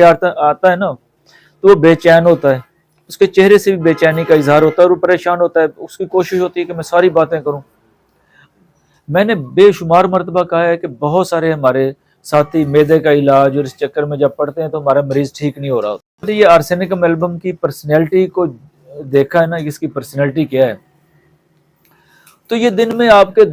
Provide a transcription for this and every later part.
आता है ना, तो वो बेचैन होता है, उसके चेहरे से भी बेचैनी का इजहार होता है और वो परेशान होता है। उसकी कोशिश होती है कि मैं सारी बातें करूं। मैंने बेशुमार मरतबा कहा है कि बहुत सारे हमारे साथी मैदे का इलाज और इस चक्कर में जब पढ़ते हैं तो हमारा मरीज ठीक नहीं हो रहा होता। तो ये आर्सेनिकम एल्बम की पर्सनैलिटी को देखा है ना, इसकी पर्सनैलिटी क्या है। तो ये दिन में आपके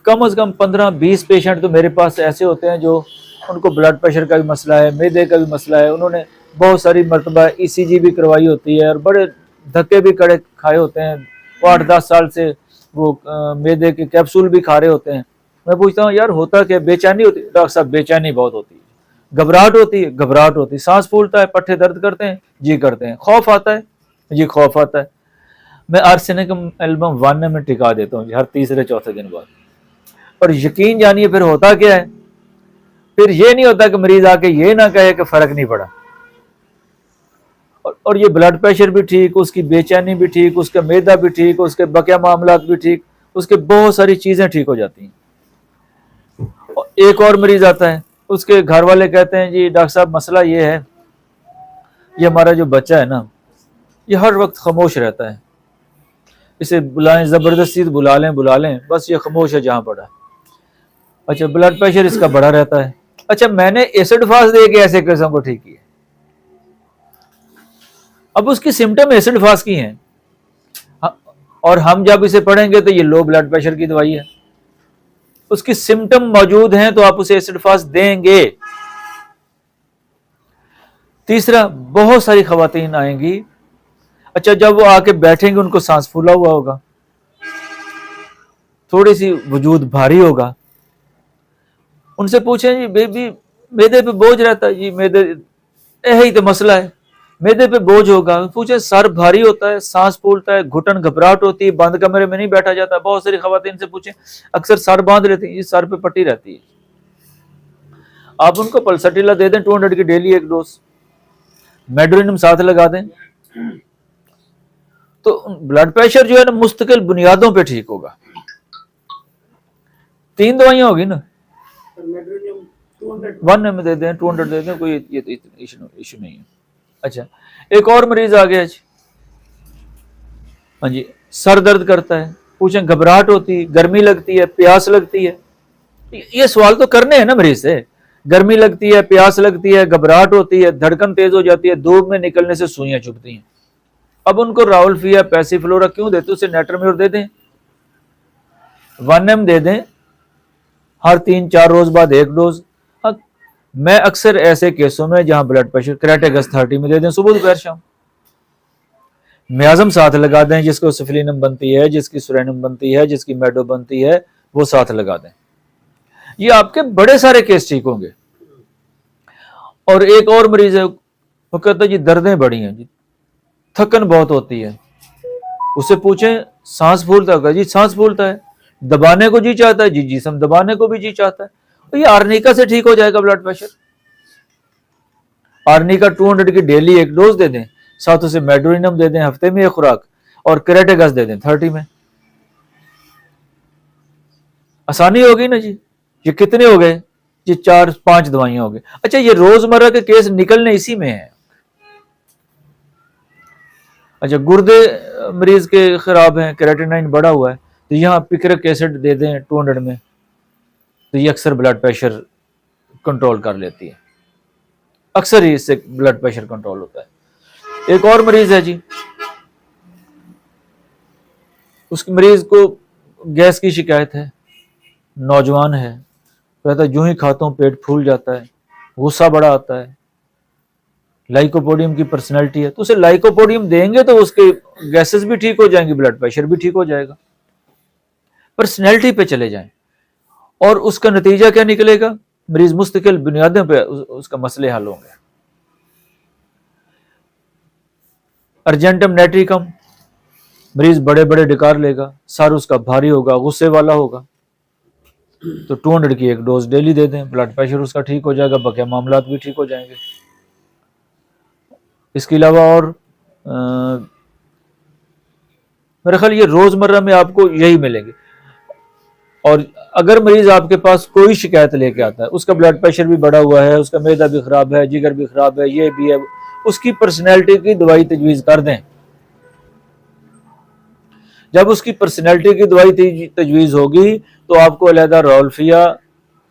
कम से कम 15-20 पेशेंट तो मेरे पास ऐसे होते हैं जो उनको ब्लड प्रेशर का भी मसला है, मैदे का भी मसला है, उन्होंने बहुत सारी मरतबा ईसीजी भी करवाई होती है और बड़े धक्के भी कड़े खाए होते हैं, वो 8-10 साल से वो मैदे के कैप्सूल भी खा रहे होते हैं। मैं पूछता हूँ यार होता क्या, बेचैनी होती है? डॉक्टर साहब बेचैनी बहुत होती है, घबराहट होती है, घबराहट होती है, सांस फूलता है, पट्टे दर्द करते हैं, जी करते हैं, खौफ आता है, जी खौफ आता है। मैं आर्सेनिकम एल्बम 1 में टिका देता हूँ हर तीसरे चौथे दिन बाद। और यकीन जानिए फिर होता क्या है, फिर ये नहीं होता कि मरीज आके ये ना कहे कि फर्क नहीं पड़ा। और ये ब्लड प्रेशर भी ठीक, उसकी बेचैनी भी ठीक, उसका मैदा भी ठीक, उसके बकिया मामलात भी ठीक, उसके बहुत सारी चीजें ठीक हो जाती हैं। एक और मरीज आता है, उसके घर वाले कहते हैं जी डॉक्टर साहब मसला ये है, ये हमारा जो बच्चा है ना, ये हर वक्त खामोश रहता है, इसे बुलाएं, जबरदस्ती बुला लें, बस ये खामोश है जहां पड़ा। अच्छा, ब्लड प्रेशर इसका बढ़ा रहता है। अच्छा, मैंने एसिड फास्ट दे के ऐसे किस्म को ठीक किया। अब उसकी सिम्टम एसिड फास्ट की हैं और हम जब इसे पढ़ेंगे तो ये लो ब्लड प्रेशर की दवाई है, उसकी सिम्टम मौजूद हैं तो आप उसे एसिड फास्ट देंगे। तीसरा, बहुत सारी खवातीन आएंगी, अच्छा जब वो आके बैठेंगे उनको सांस फूला हुआ होगा, थोड़ी सी वजूद भारी होगा, उनसे पूछें जी बेबी मैदे पे बोझ रहता है, जी मैदे यही तो मसला है, मैदे पे बोझ होगा। पूछे सर भारी होता है, सांस फूलता है, घुटन घबराहट होती है, बंद कमरे में नहीं बैठा जाता। बहुत सारी खवातीन से पूछे, अक्सर सर बांध लेती है, सर पे पट्टी रहती है। आप उनको पल्सटिला दे दें 200 की डेली एक डोज, मेड्रोनियम साथ लगा दें, तो ब्लड प्रेशर जो है ना मुस्तकिल बुनियादों पे ठीक होगा। 3 दवाइयां होगी ना, 1 में दे दें, 200 दे दें, कोई इशू नहीं है। अच्छा, एक और मरीज आ गया जी, हाँ जी, सर दर्द करता है, पूछें घबराहट होती है, गर्मी लगती है, प्यास लगती है। ये सवाल तो करने हैं ना मरीज से, गर्मी लगती है, प्यास लगती है, घबराहट होती है, धड़कन तेज हो जाती है, धूप में निकलने से सुइयां चुभती हैं। अब उनको राउल्फिया पैसिफ्लोरा क्यों देते, उसे नेट्रोम्योर दे दें, 1 दे दें, हर 3-4 रोज बाद एक डोज। मैं अक्सर ऐसे केसों में जहां ब्लड प्रेशर क्रेटेगस 30 में दे दें, सुबह दोपहर शाम। म्याजम साथ लगा दें, जिसको सिफिलिनम बनती है, जिसकी सुरेनम बनती है, जिसकी मेडो बनती है, वो साथ लगा दें। ये आपके बड़े सारे केस ठीक होंगे। और एक और मरीज है, वो कहता है जी दर्दें बड़ी हैं जी, थकन बहुत होती है, उससे पूछें सांस फूलता है, जी सांस फूलता है, दबाने को जी चाहता है, जी जिस्म दबाने को भी जी चाहता है। तो ये आर्निका से ठीक हो जाएगा ब्लड प्रेशर। आर्निका 200 की डेली एक डोज दे दें, साथ उसे मेड्रोनियम दे दें हफ्ते में एक खुराक, और क्रेटेगस दे दें 30 में। आसानी होगी ना जी। ये कितने हो गए जी, 4-5 दवाइयां हो गई। अच्छा, ये रोजमर्रा के केस निकलने इसी में है। अच्छा, गुर्दे मरीज के खराब हैं, केराटिनाइन बढ़ा हुआ है, तो यहाँ पिक्रिक एसिड दे दें 200 में, तो ये अक्सर ब्लड प्रेशर कंट्रोल कर लेती है, अक्सर ही इससे ब्लड प्रेशर कंट्रोल होता है। एक और मरीज है जी, उस मरीज को गैस की शिकायत है, नौजवान है, कहता है यूं ही खाता हूं पेट फूल जाता है, गुस्सा बड़ा आता है, लाइकोपोडियम की पर्सनैलिटी है, तो उसे लाइकोपोडियम देंगे तो उसके गैसेस भी ठीक हो जाएंगी, ब्लड प्रेशर भी ठीक हो जाएगा। पर्सनैलिटी पे चले जाएं और उसका नतीजा क्या निकलेगा, मरीज मुस्तकिल बुनियादों पे उसका मसले हल होंगे। अर्जेंटम नेट्रिकम, मरीज बड़े बड़े डिकार लेगा, सर उसका भारी होगा, गुस्से वाला होगा, तो 200 की एक डोज डेली दे दें, ब्लड प्रेशर उसका ठीक हो जाएगा, बकिया मामलात भी ठीक हो जाएंगे। इसके अलावा और मेरे ख्याल ये रोजमर्रा में आपको यही मिलेंगे। और अगर मरीज आपके पास कोई शिकायत लेके आता है, उसका ब्लड प्रेशर भी बढ़ा हुआ है, उसका मैदा भी खराब है, जिगर भी खराब है, ये भी है, उसकी पर्सनैलिटी की दवाई तजवीज़ कर दें। जब उसकी पर्सनैलिटी की दवाई तजवीज़ होगी तो आपको अलहदा रोल्फिया,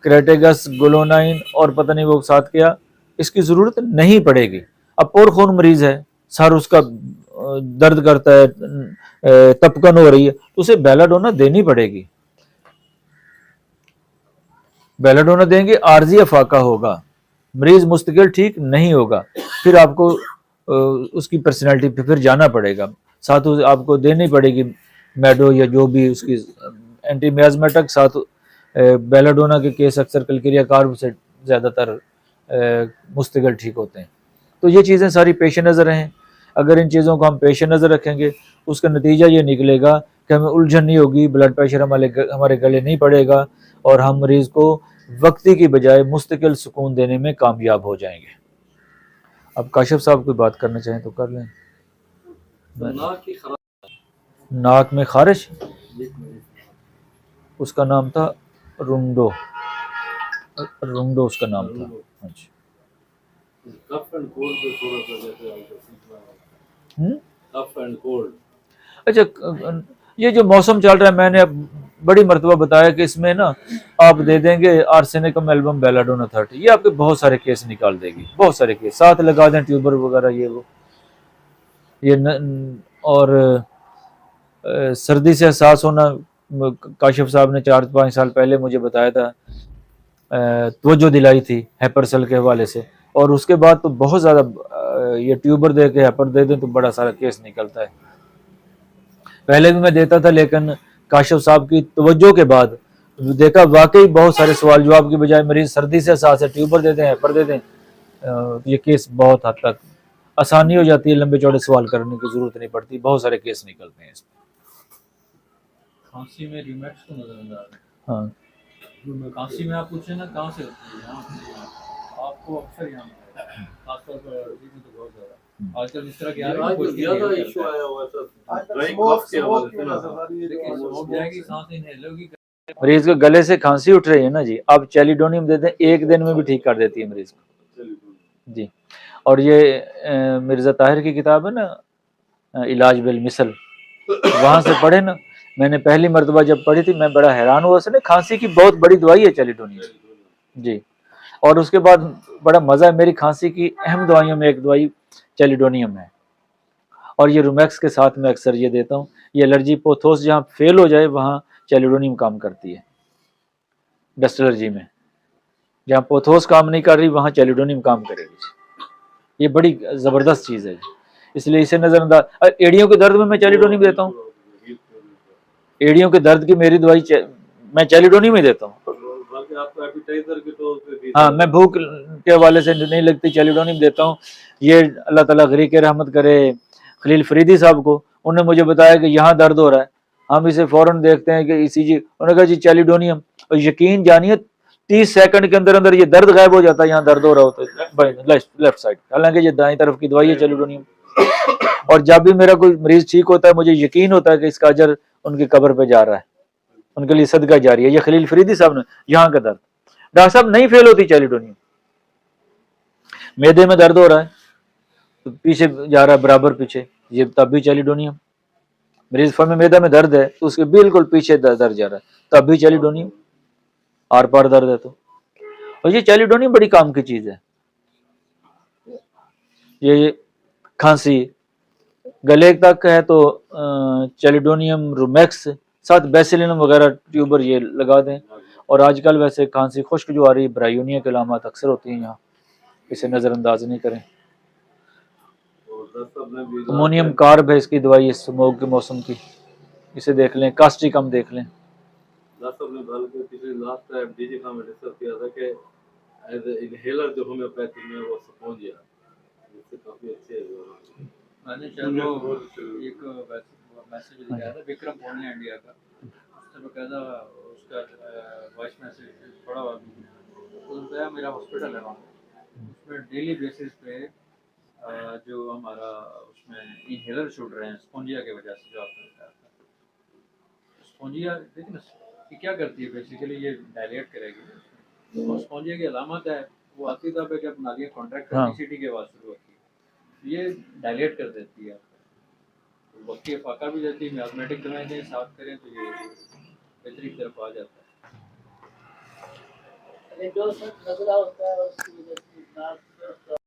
क्रेटेगस, ग्लोनाइन और पता नहीं वो साथ क्या, इसकी ज़रूरत नहीं पड़ेगी। अब पोरखून मरीज़ है, सर उसका दर्द करता है, तपकन हो रही है, तो उसे बेलाडोना देनी पड़ेगी। बेलाडोना देंगे आर्जी अफाका होगा, मरीज मुस्तकिल ठीक नहीं होगा, फिर आपको उसकी पर्सनैलिटी पे फिर जाना पड़ेगा। साथ आपको देनी पड़ेगी मेडो या जो भी उसकी एंटी मियाजमेटिक, साथ बेलाडोना के केस अक्सर कलक्रिया कार्ब से ज़्यादातर मुस्तकिल ठीक होते हैं। तो ये चीज़ें सारी पेश नज़र हैं। अगर इन चीज़ों को हम पेश नज़र रखेंगे, उसका नतीजा ये निकलेगा कि हमें उलझन नहीं होगी, ब्लड प्रेशर हमारे गले नहीं पड़ेगा और हम मरीज़ को वक्ती की बजाय मुस्तकिल सुकून देने में कामयाब हो जाएंगे। अब काशिफ साहब कोई बात करना चाहें तो कर लें। नाक में खारिश, उसका नाम था रुंडो, रुंडो उसका नाम था। अच्छा, अच्छा, ये जो मौसम चल रहा है, मैंने अब बड़ी मरतबा बताया कि इसमें ना आप दे देंगे आर्सेनिकम एल्बम बेलाडोना 30, ये आपके बहुत सारे केस निकाल देगी, बहुत सारे केस साथ लगा दें, ट्यूबर वगैरह ये वो ये और सर्दी से एहसास होना, काशिफ साहब ने 4-5 साल पहले मुझे बताया था, तवज्जो दिलाई थी हैपरसेल के हवाले से, और उसके बाद तो बहुत ज़्यादा ये ट्यूबर दे के हैपर दे दें तो बड़ा सारा केस निकलता है। पहले भी मैं देता था, लेकिन काशिफ साहब की तवज्जो के बाद देखा वाकई बहुत सारे सवाल जवाब की बजाय मरीज सर्दी से एहसास है, ट्यूबर दे दें, हैपर दे दें, ये केस बहुत हद तक आसानी हो जाती है, लंबे चौड़े सवाल करने की जरूरत नहीं पड़ती, बहुत सारे केस निकलते हैं इसमें। खांसी में रिमैक्स को नजरअंदाज है। हाँ, खांसी में आप पूछे ना कहाँ से होती है, यहाँ आपको अक्सर यहाँ खासतौर पर अरबी में तो बहुत ज़्यादा आजकल इस तरह की आ रही है, ज़्यादा इशू आया हुआ है सांस इनहेल होगी। मरीज को गले से खांसी उठ रही है ना जी, आप चैलिडोनियम दे दें, 1 दिन में भी ठीक कर देती है मरीज को जी। और ये मिर्जा ताहिर की किताब है ना, इलाज बिल मिसल, वहां से पढ़े ना, मैंने पहली मरतबा जब पढ़ी थी मैं बड़ा हैरान हुआ, उसने खांसी की बहुत बड़ी दवाई है चैलिडोनियम जी। और उसके बाद बड़ा मजा है, मेरी खांसी की अहम दवाइयों में एक दवाई चैलिडोनियम है, और ये रूमैक्स के साथ में अक्सर ये देता हूँ। ये एलर्जी पोथोस जहाँ फेल हो जाए वहाँ चैलिडोनियम काम करती है, डस्ट एलर्जी में जहाँ पोथोस काम नहीं कर रही वहाँ चैलिडोनियम काम करेगी। ये बड़ी ज़बरदस्त चीज़ है, इसलिए इसे नज़रअंदाज। एड़ियों के दर्द में मैं चैलिडोनियम देता हूँ, एड़ियों के दर्द की मेरी दवाई मैं चैलिडोनियम ही देता हूँ। हाँ, मैं भूख के हवाले से नहीं लगती, चैलिडोनियम देता हूँ। ये अल्लाह ताला गरी के रहमत करे खलील फरीदी साहब को, उन्होंने मुझे बताया कि यहाँ दर्द हो रहा है, हम इसे फौरन देखते हैं कि ईसीजी, उन्होंने कहा जी चैलिडोनियम, और यकीन जानिए 30 सेकंड के अंदर अंदर ये दर्द गायब हो जाता है, यहाँ दर्द हो रहा होता है लेफ्ट साइड, हालांकि ये दाएं तरफ की दवाई है चैलिडोनियम। और जब भी मेरा कोई मरीज ठीक होता है मुझे यकीन होता है कि इसका अजर उनकी कब्र पे जा रहा है, उनके लिए सदका जारी है। ये खलील फरीदी साहब ने, यहाँ का दर्द डॉक्टर साहब नहीं फेल होती चैलिडोनियम। मैदे में दर्द हो रहा है तो पीछे जा रहा है, बराबर पीछे, ये तब भी चैलिडोनियम। मरीज फल में मैदा में दर्द है तो उसके बिल्कुल पीछे दर्द जा रहा है, तब भी चैलिडोनियम। आर पार दर्द है तो, और ये चैलिडोनियम बड़ी काम की चीज है। ये खांसी गले तक है तो चैलिडोनियम, रूमैक्स, साथ बेसिलिनम वगैरह ट्यूबर ये लगा दें। और आजकल वैसे खांसी खुश्क जो आ रही है, ब्रायोनिया के अलामत अक्सर होती हैं यहाँ, इसे नज़रअंदाज नहीं करें। अमोनियम कार्ब है इसकी दवाई, स्मोक के मौसम की, इसे देख लें, कास्टिकम देख लें। इनहेलर जो होम्योपैथी में वो स्पोंजिया, इससे काफी अच्छे है। मैंने चलो एक मैसेज दिखाया था विक्रम पॉल ने इंडिया का, उससे बकायदा उसका वॉइस मैसेज पढ़ा हुआ, तो बताया मेरा हॉस्पिटल है वहाँ, उसमें डेली बेसिस पे जो हमारा उसमें इनहेलर छूट रहे हैं स्पोंजिया की वजह से, जो आपने बताया था स्पोंजिया देखिए ना, ये क्या करती है बेसिकली, ये डायलेट करेगी। तो स्पॉन्जिया की अलामत है वो आती तब है जब नालियाँ कॉन्ट्रैक्ट हाँ। टर्निसिटी के बाद शुरू होती है। ये डायलेट कर देती है आपको, तो वक्ती फाका भी देती है। मैथमेटिक दवाएं दें साफ करें तो ये बेहतरी की तरफ आ जाता है। जो नजरा होता है उसकी वजह से